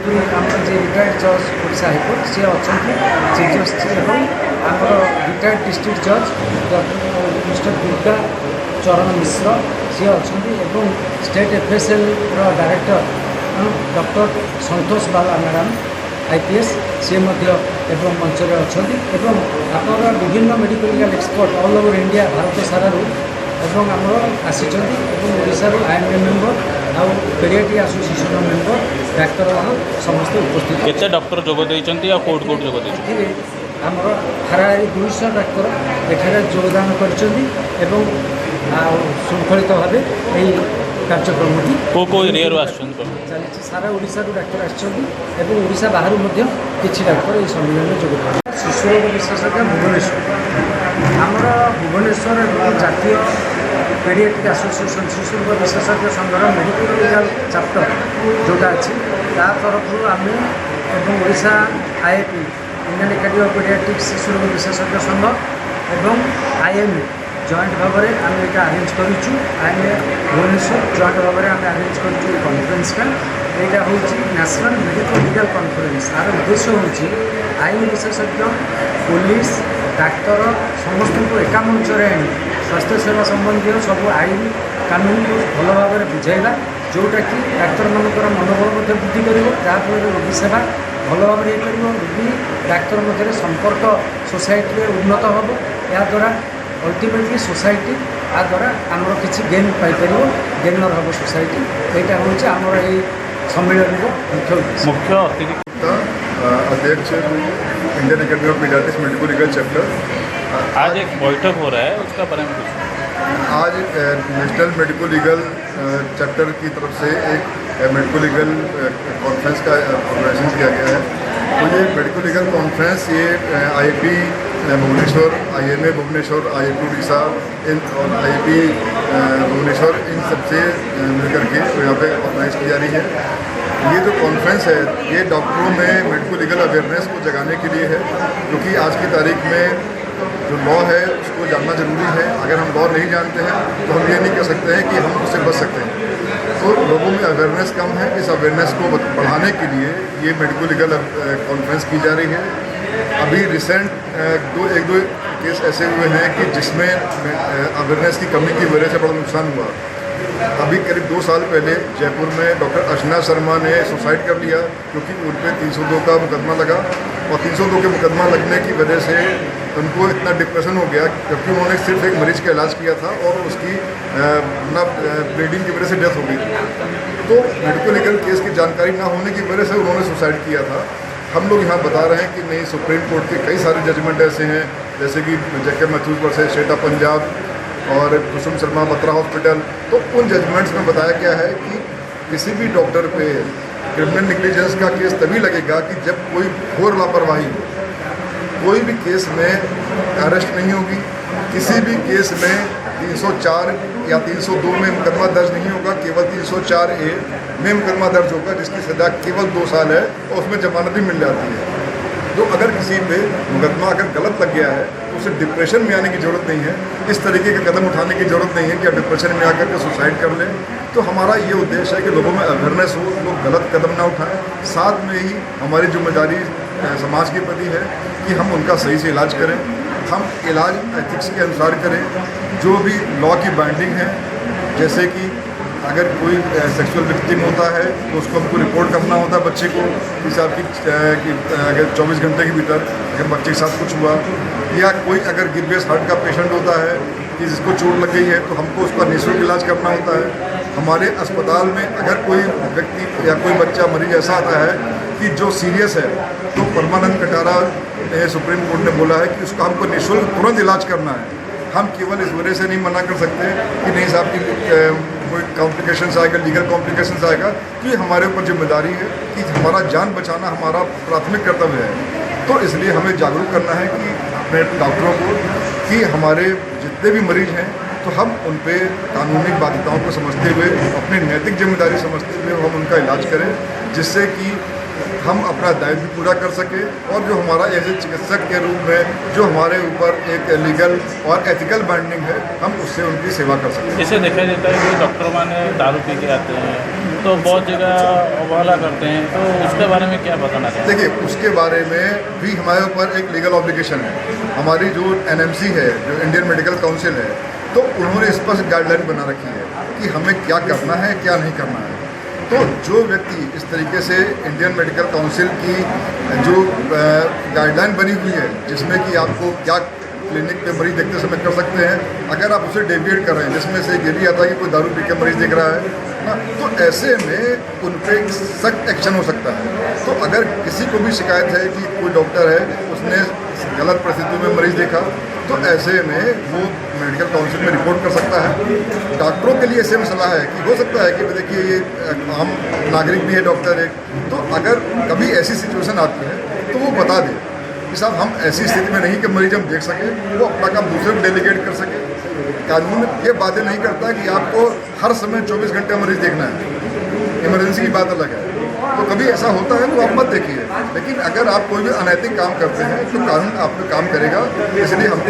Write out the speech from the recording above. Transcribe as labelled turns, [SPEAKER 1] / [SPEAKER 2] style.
[SPEAKER 1] तेणुकरी आम जे रिटायर्ड जज ओडिशा हाइकोर्ट सी अच्छा चीफ जस्टिस और आमर रिटायर्ड डिस्ट्रिक्ट जज मिस्टर दुर्गा चरण मिश्र सी अच्छा स्टेट एफएसएल डायरेक्टर डॉक्टर संतोष बाला मैडम आईपीएस सी मंचर अच्छा आपर विभिन्न medical legal expert all over India Bharat सारा एवं आमर आसीशार आईएमए मेंबर आउ पेडियाट्रिक एसोसिएशन मेंबर डाक्तर समस्त उपस्थित
[SPEAKER 2] केते डॉक्टर जोग देइचंती आ कोड कोड जोग देइचंती
[SPEAKER 1] आमर हाराहारी 200 डाक्तर एठारे योगदान करचंती एवं शृंखलित भाव यही कार्यक्रम
[SPEAKER 2] को एरिया
[SPEAKER 1] चली सारा ओडिशा डाक्तर आशा बाहर किसी डाक्तर ये सम्मेलन में जोग शिशु रोग विशेषज्ञ भुवनेश्वर आमर भुवनेश्वर जातीय पेडियाट्रिक एसोसिएशन शिशु रोग विशेषज्ञ संघर मेडिकल लीगल चैप्टर जोटा अच्छी ता तरफ आम Odisha IAP Indian academy of paediatric शिशु रोग विशेषज्ञ संघ एवं आईएमए जॉइंट भाव में आम यहाँ आरेंज करूँ आईएमए भुवनेश्वर जॉइंट भाव में आम आरेंज करूँ कॉन्फ्रेंसटा यहाँ हूँ नेशनल मेडिकल लीगल कॉन्फ्रेंस तार उद्देश्य हूँ आईन विशेषज्ञ पुलिस डाक्तर समस्त को एका मंच आनी स्वास्थ्य सेवा संबंधी सब आईन कानून को भल भाव में बुझाइबा जोटा कि डाक्तर मानकर मनोबल वृद्धि कर जहाँफल रोगी सेवा भल भाव में रोगी डाक्तर मध्य संपर्क सोसाइटी उन्नत हम याद्वारा अल्टीमेटली सोसाइटी आ द्वारा आमर किसी गेन पाइपर गेनर हम सोसाइटी यहाँ हूँ आमर ये सम्मेलन मुख्य
[SPEAKER 2] मुख्य
[SPEAKER 3] अध्यक्ष Indian academy of paediatrics medical legal chapter
[SPEAKER 2] आज एक बैठक हो रहा है उसका बारे में कुछ
[SPEAKER 3] आज नेशनल मेडिकल लीगल चैप्टर की तरफ से एक मेडिकल लीगल कॉन्फ्रेंस का ऑर्गेनाइजेशन किया गया है। तो ये मेडिकल लीगल कॉन्फ्रेंस ये IIP Bhubaneswar IMA Bhubaneswar IIT Orissa और आईआईपी भुवनेश्वर इन सबसे मिलकर के यहाँ पे ऑर्गेनाइज की जा रही है। ये जो कॉन्फ्रेंस है ये डॉक्टरों में मेडिकल लीगल अवेयरनेस को जगाने के लिए है, क्योंकि आज की तारीख में जो लॉ है उसको जानना जरूरी है। अगर हम लॉ नहीं जानते हैं तो हम ये नहीं कह सकते हैं कि हम उससे बच सकते हैं। तो लोगों में अवेयरनेस कम है, इस अवेयरनेस को बढ़ाने के लिए ये मेडिकल लीगल कॉन्फ्रेंस की जा रही है। अभी रिसेंट एक दो केस ऐसे हुए हैं कि जिसमें अवेयरनेस की कमी की वजह से बड़ा नुकसान हुआ। अभी करीब 2 साल पहले जयपुर में डॉक्टर अर्चना शर्मा ने सुसाइड कर लिया, क्योंकि उन पर 302 का मुकदमा लगा और 302 के मुकदमा लगने की वजह से उनको इतना डिप्रेशन हो गया, जबकि उन्होंने सिर्फ एक मरीज का इलाज किया था और उसकी ब्लीडिंग की वजह से डेथ हो गई थी। तो मेडिकल लीगल केस की जानकारी ना होने की वजह से उन्होंने सुसाइड किया था। हम लोग यहाँ बता रहे हैं कि नहीं, सुप्रीम कोर्ट के कई सारे जजमेंट ऐसे हैं, जैसे कि J K Matthews versus State of Punjab और कुसुम शर्मा बत्रा हॉस्पिटल। तो उन जजमेंट्स में बताया गया है कि किसी भी डॉक्टर पे क्रिमिनल नेग्लिजेंस का केस तभी लगेगा कि जब कोई घोर लापरवाही हो। कोई भी केस में अरेस्ट नहीं होगी, किसी भी केस में 304 या 302 में मुकदमा दर्ज नहीं होगा, केवल 304A में मुकदमा दर्ज होगा, जिसकी सजा केवल 2 साल है और उसमें जमानत भी मिल जाती है। तो अगर किसी पे मुकदमा अगर गलत लग गया है तो उसे डिप्रेशन में आने की ज़रूरत नहीं है, इस तरीके के कदम उठाने की ज़रूरत नहीं है कि आप डिप्रेशन में आकर के सुसाइड कर लें। तो हमारा ये उद्देश्य है कि लोगों में अवेयरनेस हो, लोग गलत कदम ना उठाएं। साथ में ही हमारी जिम्मेदारी समाज के प्रति है कि हम उनका सही से इलाज करें, हम इलाज एथिक्स के अनुसार करें, जो भी लॉ की बाइंडिंग है। जैसे कि अगर कोई सेक्सुअल विक्टिम होता है तो उसको हमको रिपोर्ट करना होता है बच्चे को, हिसाब की अगर 24 घंटे के भीतर अगर बच्चे के साथ कुछ हुआ, या कोई अगर गिरवेस हार्ट का पेशेंट होता है कि जिसको चोट लग गई है तो हमको उसका निःशुल्क इलाज करना होता है। हमारे अस्पताल में अगर कोई व्यक्ति या कोई बच्चा मरीज ऐसा आता है कि जो सीरियस है, तो परमानंद कटारा ने सुप्रीम कोर्ट ने बोला है कि उसका हमको निःशुल्क तुरंत इलाज करना है। हम केवल इस वजह से नहीं मना कर सकते कि नहीं साहब की कोई कॉम्प्लिकेशंस आएगा, लीगल कॉम्प्लिकेशंस आएगा, तो ये हमारे ऊपर जिम्मेदारी है कि हमारा जान बचाना हमारा प्राथमिक कर्तव्य है। तो इसलिए हमें जागरूक करना है कि अपने डॉक्टरों को कि हमारे जितने भी मरीज हैं तो हम उन पर कानूनी बाध्यताओं को समझते हुए, अपनी नैतिक जिम्मेदारी समझते हुए हम उनका इलाज करें, जिससे कि हम अपना दायित्व पूरा कर सके और जो हमारा एज ए चिकित्सक के रूप में जो हमारे ऊपर एक लीगल और एथिकल बाइंडिंग है, हम उससे उनकी सेवा कर सकें।
[SPEAKER 2] इसे देखा जाता है कि डॉक्टर माने दारू पी के आते हैं तो बहुत जगह अवहेला करते हैं, तो उसके बारे में क्या बताना चाहिए?
[SPEAKER 3] देखिए, उसके बारे में भी हमारे ऊपर एक लीगल ऑब्लिगेशन है। हमारी जो NMC है, जो इंडियन मेडिकल काउंसिल है, तो उन्होंने स्पष्ट गाइडलाइन बना रखी है कि हमें क्या करना है, क्या नहीं करना है। तो जो व्यक्ति इस तरीके से इंडियन मेडिकल काउंसिल की जो गाइडलाइन बनी हुई है, जिसमें कि आपको क्या क्लिनिक पे मरीज देखते समय कर सकते हैं, अगर आप उसे डेविएट कर रहे हैं, जिसमें से ये भी आता है कि कोई दारू पी के मरीज देख रहा है ना, तो ऐसे में उन पर सख्त एक्शन हो सकता है। तो अगर किसी को भी शिकायत है कि कोई डॉक्टर है, उसने गलत परिस्थितियों में मरीज देखा, तो ऐसे में वो मेडिकल काउंसिल में रिपोर्ट कर सकता है। डॉक्टरों के लिए ऐसे में सलाह है कि हो सकता है कि देखिए ये आम नागरिक भी है डॉक्टर एक, तो अगर कभी ऐसी सिचुएशन आती है तो वो बता दे कि साहब हम ऐसी स्थिति में नहीं कि मरीज हम देख सकें, वो अपना काम दूसरे को डेलीगेट कर सके। कानून ये बातें नहीं करता कि आपको हर समय 24 घंटे मरीज देखना है, इमरजेंसी की बात अलग है। तो कभी ऐसा होता है तो आप मत देखिए, लेकिन अगर आप कोई भी अनैतिक काम करते हैं तो कानून आप पे काम करेगा। इसलिए हम